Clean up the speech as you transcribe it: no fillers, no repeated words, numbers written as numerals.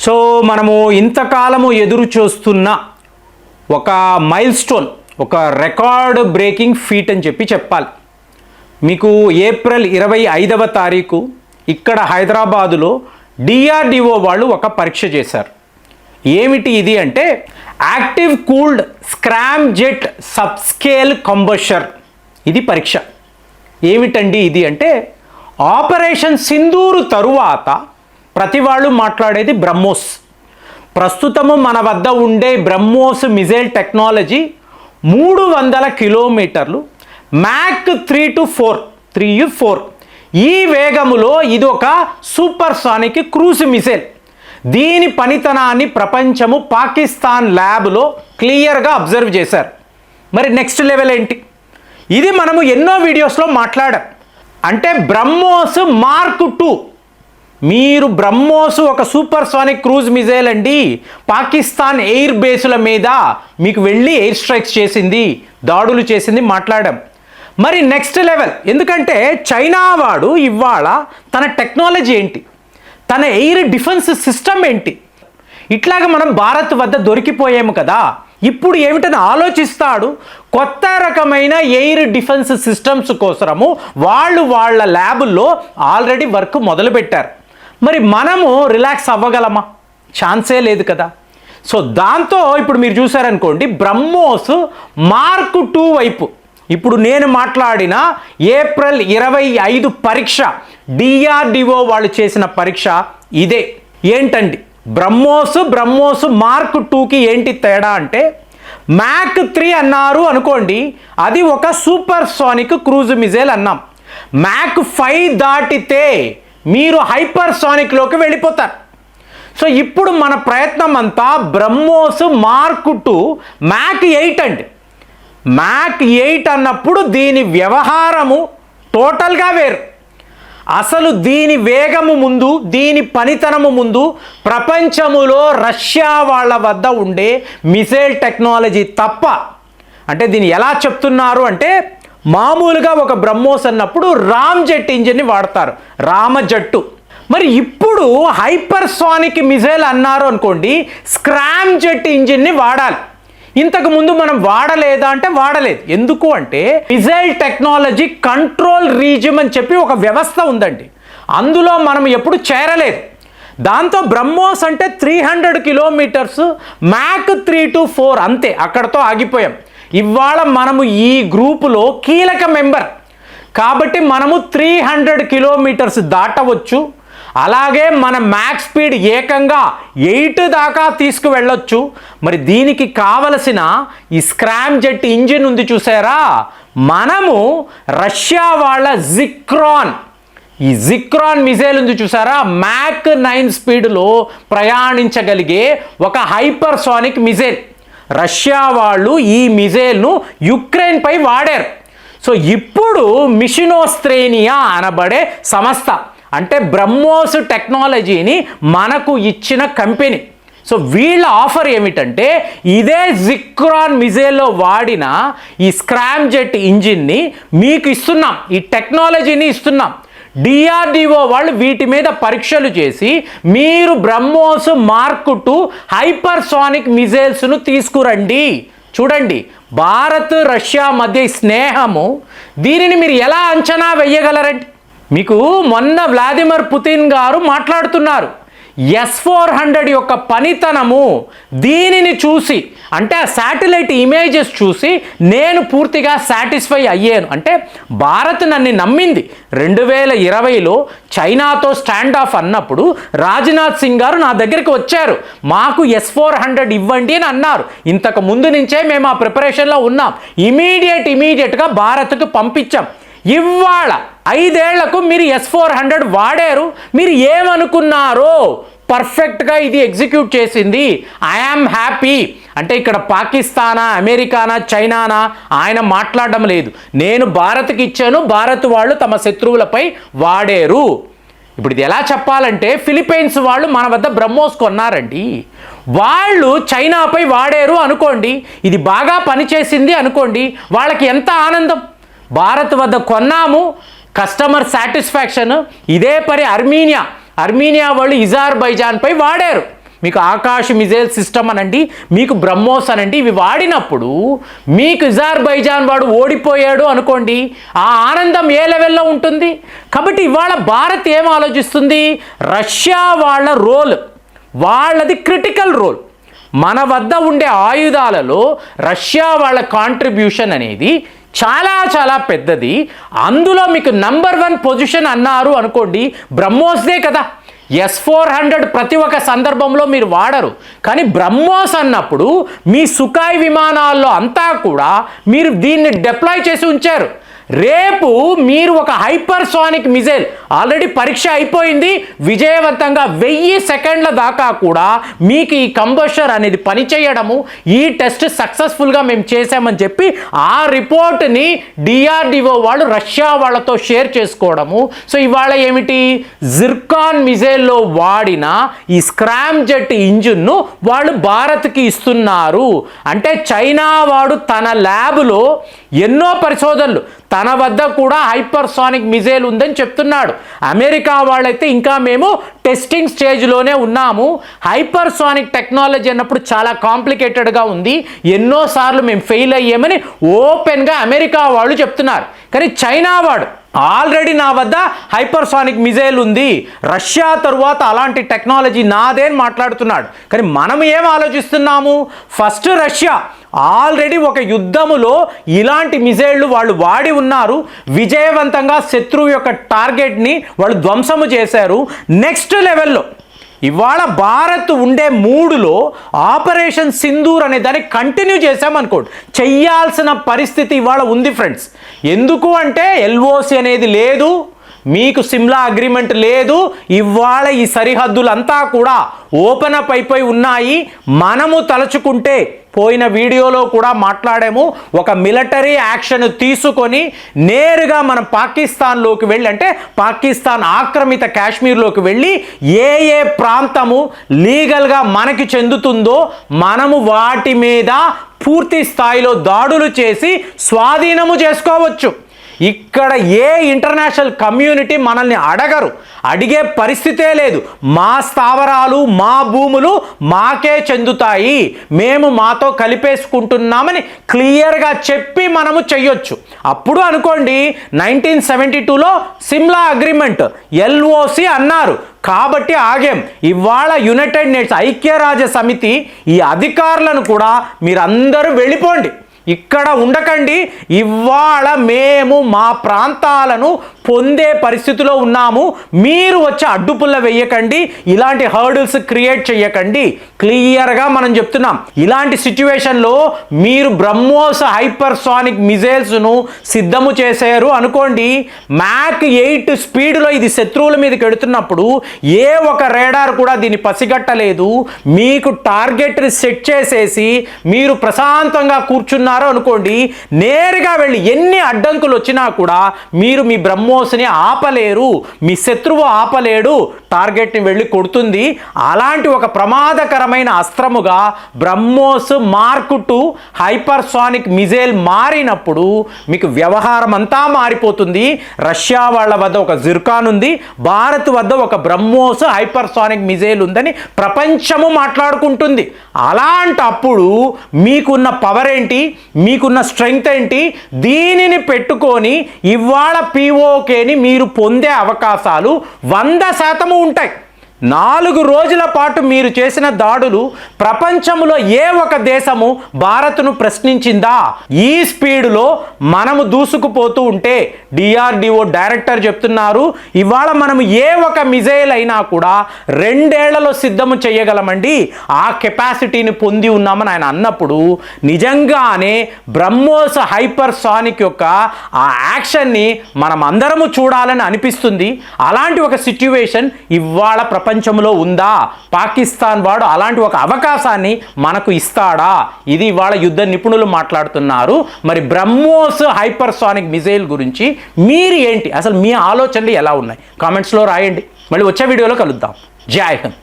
So మనము ఇంతకాలము ఎదురు చూస్తున్న ఒక మైల్ స్టోన్, ఒక రికార్డ్ బ్రేకింగ్ ఫీట్ అని చెప్పాలి. మీకు ఏప్రిల్ 25వ తారీఖు ఇక్కడ హైదరాబాదులో డిఆర్డిఓ వాళ్ళు ఒక పరీక్ష చేశారు. ఏమిటి ఇది అంటే active cooled scramjet subscale combustion. ఇది పరీక్ష. ఏమిటండి ఇది అంటే ఆపరేషన్ సింధూరు తరువాత ప్రతి వాళ్ళు మాట్లాడేది బ్రహ్మోస్. ప్రస్తుతము మన వద్ద ఉండే బ్రహ్మోస్ మిజైల్ టెక్నాలజీ 300 కిలోమీటర్లు మ్యాక్ 3-4 ఈ వేగములో ఇది ఒక సూపర్ సానిక్ క్రూజ్ మిసైల్. దీని పనితనాన్ని ప్రపంచము పాకిస్తాన్ ల్యాబ్లో క్లియర్గా అబ్జర్వ్ చేశారు. మరి నెక్స్ట్ లెవెల్ ఏంటి? ఇది మనము ఎన్నో వీడియోస్లో మాట్లాడాం. అంటే బ్రహ్మోస్ మార్క్ 2. మీరు బ్రహ్మోస్ ఒక సూపర్ సానిక్ క్రూజ్ మిజైల్ అండి, పాకిస్తాన్ ఎయిర్ బేసుల మీద మీకు వెళ్ళి ఎయిర్ స్ట్రైక్స్ చేసింది, దాడులు చేసింది మాట్లాడాం. మరి నెక్స్ట్ లెవెల్, ఎందుకంటే చైనా వాడు ఇవాళ తన టెక్నాలజీ ఏంటి, తన ఎయిర్ డిఫెన్స్ సిస్టమ్ ఏంటి, ఇట్లాగ మనం భారత్ వద్ద దొరికిపోయాము కదా. ఇప్పుడు ఏమిటని ఆలోచిస్తాడు. కొత్త రకమైన ఎయిర్ డిఫెన్స్ సిస్టమ్స్ కోసము వాళ్ళ ల్యాబుల్లో ఆల్రెడీ వర్క్ మొదలుపెట్టారు. మరి మనము రిలాక్స్ అవ్వగలమా? ఛాన్సే లేదు కదా. సో దాంతో ఇప్పుడు మీరు చూసారనుకోండి, బ్రహ్మోస్ మార్క్ 2 వైపు ఇప్పుడు నేను మాట్లాడిన ఏప్రిల్ 25 పరీక్ష, డిఆర్డిఓ వాళ్ళు చేసిన పరీక్ష ఇదే. ఏంటండి బ్రహ్మోస్ మార్క్ 2కి ఏంటి తేడా అంటే మ్యాక్ 3 అన్నారు అనుకోండి, అది ఒక సూపర్ సానిక్ క్రూజ్ మిజైల్ అన్నాం. మ్యాక్ 5 దాటితే మీరు హైపర్ సానిక్లోకి వెళ్ళిపోతారు. సో ఇప్పుడు మన ప్రయత్నం అంతా బ్రహ్మోస్ మార్క్ 2 మ్యాక్ 8 అండి. మ్యాక్ 8 అన్నప్పుడు దీని వ్యవహారము టోటల్గా వేరు. అసలు దీని వేగము ముందు, దీని పనితనము ముందు ప్రపంచములో రష్యా వాళ్ళ వద్ద ఉండే మిసైల్ టెక్నాలజీ తప్ప. అంటే దీన్ని ఎలా చెప్తున్నారు అంటే మామూలుగా ఒక బ్రహ్మోస్ అన్నప్పుడు రామ్ జెట్ ఇంజిన్ని వాడతారు, రామజట్టు. మరి ఇప్పుడు హైపర్ సానిక్ మిసైల్ అన్నారు అనుకోండి, స్క్రామ్ జెట్ ఇంజిన్ని వాడాలి. ఇంతకు ముందు మనం వాడలేదా అంటే వాడలేదు. ఎందుకు అంటే మిసైల్ టెక్నాలజీ కంట్రోల్ రీజియమ్ అని చెప్పి ఒక వ్యవస్థ ఉందండి, అందులో మనం ఎప్పుడు చేరలేదు. దాంతో బ్రహ్మోస్ అంటే 300 కిలోమీటర్స్ మ్యాక్ 3-4 అంతే, అక్కడతో ఆగిపోయాం. ఇవాళ మనము ఈ గ్రూపులో కీలక మెంబర్ కాబట్టి మనము 300 కిలోమీటర్స్ దాటవచ్చు. అలాగే మన మ్యాక్స్ స్పీడ్ ఏకంగా 8 దాకా తీసుకువెళ్ళొచ్చు. మరి దీనికి కావలసిన ఈ స్క్రామ్ జెట్ ఇంజిన్ ఉంది చూసారా, మనము రష్యా వాళ్ళ జిక్రాన్ మిసైల్ ఉంది చూసారా, మ్యాక్ 9 స్పీడ్లో ప్రయాణించగలిగే ఒక హైపర్ సానిక్ మిసైల్. రష్యా వాళ్ళు ఈ మిసైల్ను యుక్రెయిన్పై వాడారు. సో ఇప్పుడు మిషనోస్త్రేనియా అనబడే సంస్థ, అంటే బ్రహ్మోస్ టెక్నాలజీని మనకు ఇచ్చిన కంపెనీ. సో వీళ్ళ ఆఫర్ ఏమిటంటే ఇదే జిక్రాన్ మిజైల్లో వాడిన ఈ స్క్రామ్ జెట్ ఇంజిన్ని మీకు ఇస్తున్నాం, ఈ టెక్నాలజీని ఇస్తున్నాం. డిఆర్డిఓ వాళ్ళు వీటి మీద పరీక్షలు చేసి మీరు బ్రహ్మోస్ మార్క్ 2 హైపర్ సానిక్ మిజైల్స్ను తీసుకురండి. చూడండి, భారత్ రష్యా మధ్య స్నేహము, దీనిని మీరు ఎలా అంచనా వేయగలరండి? మీకు మొన్న వ్లాదిమిర్ పుతిన్ గారు మాట్లాడుతున్నారు, S-400 యొక్క పనితనము, దీనిని చూసి అంటే ఆ శాటిలైట్ ఇమేజెస్ చూసి నేను పూర్తిగా సాటిస్ఫై అయ్యాను. అంటే భారత్ నన్ను నమ్మింది. 2020లో చైనాతో స్టాండ్ ఆఫ్ అన్నప్పుడు రాజ్నాథ్ సింగ్ గారు నా దగ్గరికి వచ్చారు, మాకు S-400 ఇవ్వండి అని అన్నారు. ఇంతకు ముందు నుంచే మేము ఆ ప్రిపరేషన్లో ఉన్నాం. ఇమీడియట్గా భారత్కు పంపించాం. ఇవాళ 5 ఏళ్లకు మీరు S-400 వాడారు. మీరు ఏమనుకున్నారో పర్ఫెక్ట్గా ఇది ఎగ్జిక్యూట్ చేసింది. I am happy. అంటే ఇక్కడ పాకిస్తానా, అమెరికానా, చైనానా ఆయన మాట్లాడడం లేదు. నేను భారత్కి ఇచ్చాను, భారత్ వాళ్ళు తమ శత్రువులపై వాడారు. ఇప్పుడు ఇది ఎలా చెప్పాలంటే ఫిలిప్పైన్స్ వాళ్ళు మన వద్ద బ్రహ్మోస్ కొన్నారండి, వాళ్ళు చైనాపై వాడారు అనుకోండి, ఇది బాగా పనిచేసింది అనుకోండి, వాళ్ళకి ఎంత ఆనందం. భారత్ వద్ద కొన్నాము, కస్టమర్ సాటిస్ఫాక్షన్. ఇదే పరి అర్మీనియా వాళ్ళు అజర్బైజాన్పై వాడారు, మీకు ఆకాశ్ మిజైల్ సిస్టమ్ అనండి, మీకు బ్రహ్మోస్ అనండి, ఇవి వాడినప్పుడు మీకు అజర్బైజాన్ వాడు ఓడిపోయాడు అనుకోండి, ఆ ఆనందం ఏ లెవెల్లో ఉంటుంది? కాబట్టి ఇవాళ భారత్ ఏం ఆలోచిస్తుంది? రష్యా వాళ్ళ రోల్, వాళ్ళది క్రిటికల్ రోల్. మన వద్ద ఉండే ఆయుధాలలో రష్యా వాళ్ళ కాంట్రిబ్యూషన్ అనేది చాలా చాలా పెద్దది. అందులో మీకు నంబర్ 1 పొజిషన్ అన్నారు అనుకోండి, బ్రహ్మోస్దే కదా. S-400 ప్రతి ఒక్క సందర్భంలో మీరు వాడరు, కానీ బ్రహ్మోస్ అన్నప్పుడు మీ సుఖాయ్ విమానాల్లో అంతా కూడా మీరు దీన్ని డిప్లాయ్ చేసి ఉంచారు. రేపు మీరు ఒక హైపర్సానిక్ మిజైల్, ఆల్రెడీ పరీక్ష అయిపోయింది విజయవంతంగా, 1000 సెకండ్ల దాకా కూడా మీకు ఈ కంబస్టర్ అనేది పనిచేయడము, ఈ టెస్ట్ సక్సెస్ఫుల్గా మేము చేసామని చెప్పి ఆ రిపోర్ట్ని DRDO వాళ్ళు రష్యా వాళ్ళతో షేర్ చేసుకోవడము. సో ఇవాళ ఏమిటి, జిర్కాన్ మిజైల్లో వాడిన ఈ స్క్రామ్ జెట్ ఇంజిన్ను వాళ్ళు భారత్కి ఇస్తున్నారు. అంటే చైనా వాడు తన ల్యాబ్లో ఎన్నో పరిశోధనలు, తన వద్ద కూడా హైపర్సానిక్ మిజైల్ ఉందని చెప్తున్నాడు. అమెరికా వాళ్ళైతే ఇంకా మేము టెస్టింగ్ స్టేజ్లోనే ఉన్నాము, హైపర్సానిక్ టెక్నాలజీ అన్నప్పుడు చాలా కాంప్లికేటెడ్గా ఉంది, ఎన్నోసార్లు మేము ఫెయిల్ అయ్యామని ఓపెన్గా అమెరికా వాళ్ళు చెప్తున్నారు. కానీ చైనా వాడు ఆల్రెడీ నా వద్ద హైపర్సానిక్ మిజైల్ ఉంది, రష్యా తరువాత అలాంటి టెక్నాలజీ నాదే అని మాట్లాడుతున్నాడు. కానీ మనం ఏం ఆలోచిస్తున్నాము? ఫస్ట్ రష్యా ఆల్రెడీ ఒక యుద్ధములో ఇలాంటి మిజైళ్లు వాళ్ళు వాడి ఉన్నారు, విజయవంతంగా శత్రువు యొక్క టార్గెట్ని వాళ్ళు ధ్వంసము చేశారు. నెక్స్ట్ లెవెల్లో ఇవాళ భారత్ ఉండే మూడులో ఆపరేషన్ సింధూర్ అనే దాన్ని కంటిన్యూ చేశామనుకోండి, చెయ్యాల్సిన పరిస్థితి ఇవాళ ఉంది ఫ్రెండ్స్. ఎందుకు అంటే LOC అనేది లేదు, మీకు సిమ్లా అగ్రిమెంట్ లేదు, ఇవాళ ఈ సరిహద్దులంతా కూడా ఓపెన్ అప్ అయిపోయి ఉన్నాయి. మనము తలుచుకుంటే పోయిన వీడియోలో కూడా మాట్లాడాము, ఒక మిలిటరీ యాక్షన్ తీసుకొని నేరుగా మనం పాకిస్తాన్లోకి వెళ్ళి, అంటే పాకిస్తాన్ ఆక్రమిత కాశ్మీర్లోకి వెళ్ళి ఏ ప్రాంతము లీగల్గా మనకి చెందుతుందో మనము వాటి మీద పూర్తి స్థాయిలో దాడులు చేసి స్వాధీనము చేసుకోవచ్చు. ఇక్కడ ఏ ఇంటర్నేషనల్ కమ్యూనిటీ మనల్ని అడగరు, అడిగే పరిస్థితే లేదు. మా స్థావరాలు, మా భూములు మాకే చెందుతాయి, మేము మాతో కలిపేసుకుంటున్నామని క్లియర్గా చెప్పి మనము చెయ్యొచ్చు. అప్పుడు అనుకోండి 1972లో సిమ్లా అగ్రిమెంట్ LOC అన్నారు కాబట్టి ఆగేం. ఇవాళ యునైటెడ్ నేషన్స్ ఐక్యరాజ్య సమితి ఈ అధికారులను కూడా మీరందరూ వెళ్ళిపోండి, ఇక్కడ ఉండకండి, ఇవాళ మేము మా ప్రాంతాలను పొందే పరిస్థితిలో ఉన్నాము, మీరు వచ్చి అడ్డుపుల్ల వేయకండి, ఇలాంటి హర్డిల్స్ క్రియేట్ చేయకండి. క్లియర్గా మనం చెప్తున్నాం. ఇలాంటి సిచ్యువేషన్లో మీరు బ్రహ్మోస్ హైపర్సానిక్ మిజైల్స్ను సిద్ధము చేశారు అనుకోండి, మ్యాక్ 8 స్పీడ్లో ఇది శత్రువుల మీదకి వెళుతున్నప్పుడు ఏ ఒక రేడార్ కూడా దీన్ని పసిగట్టలేదు. మీకు టార్గెట్ సెట్ చేసేసి మీరు ప్రశాంతంగా కూర్చున్నారు అనుకోండి, నేరుగా వెళ్ళి ఎన్ని అడ్డంకులు వచ్చినా కూడా మీరు మీ బ్రహ్మోస్ని ఆపలేరు, మీ శత్రువు ఆపలేడు, టార్గెట్ని వెళ్ళి కొడుతుంది. అలాంటి ఒక ప్రమాదకరమైన అస్త్రముగా బ్రహ్మోస్ మార్క్ 2 హైపర్సానిక్ మిజైల్ మారినప్పుడు మీకు వ్యవహారం అంతా మారిపోతుంది. రష్యా వాళ్ళ వద్ద ఒక జిర్కాన్ ఉంది, భారత్ వద్ద ఒక బ్రహ్మోస్ హైపర్సానిక్ మిజైల్ ఉందని ప్రపంచము మాట్లాడుకుంటుంది. అలాంటప్పుడు మీకున్న పవర్ ఏంటి, మీకున్న స్ట్రెంగ్త్ ఏంటి, దీనిని పెట్టుకొని ఇవాళ POKని మీరు పొందే అవకాశాలు 100% ఉంటాయి. 4 రోజుల పాటు మీరు చేసిన దాడులు ప్రపంచంలో ఏ ఒక దేశము భారత్ను ప్రశ్నించిందా? ఈ స్పీడ్లో మనము దూసుకుపోతూ ఉంటే DRDO డైరెక్టర్ చెప్తున్నారు, ఇవాళ మనం ఏ ఒక మిజైల్ అయినా కూడా 2 ఏళ్లలో సిద్ధము చేయగలమండి, ఆ కెపాసిటీని పొంది ఉన్నామని ఆయన అన్నప్పుడు నిజంగానే బ్రహ్మోస్ హైపర్సానిక్ యొక్క ఆ యాక్షన్ని మనం అందరము చూడాలని అనిపిస్తుంది. అలాంటి ఒక సిచ్యువేషన్ ఇవాళ ప్రపంచంలో ఉందా? పాకిస్తాన్ వాడు అలాంటి ఒక అవకాశాన్ని మనకు ఇస్తాడా? ఇది ఇవాళ యుద్ధ నిపుణులు మాట్లాడుతున్నారు. మరి బ్రహ్మోస్ హైపర్సానిక్ మిజైల్ గురించి మీరు ఏంటి, అసలు మీ ఆలోచనలు ఎలా ఉన్నాయి? కామెంట్స్లో రాయండి. మళ్ళీ వచ్చే వీడియోలో కలుద్దాం. జై హింద్.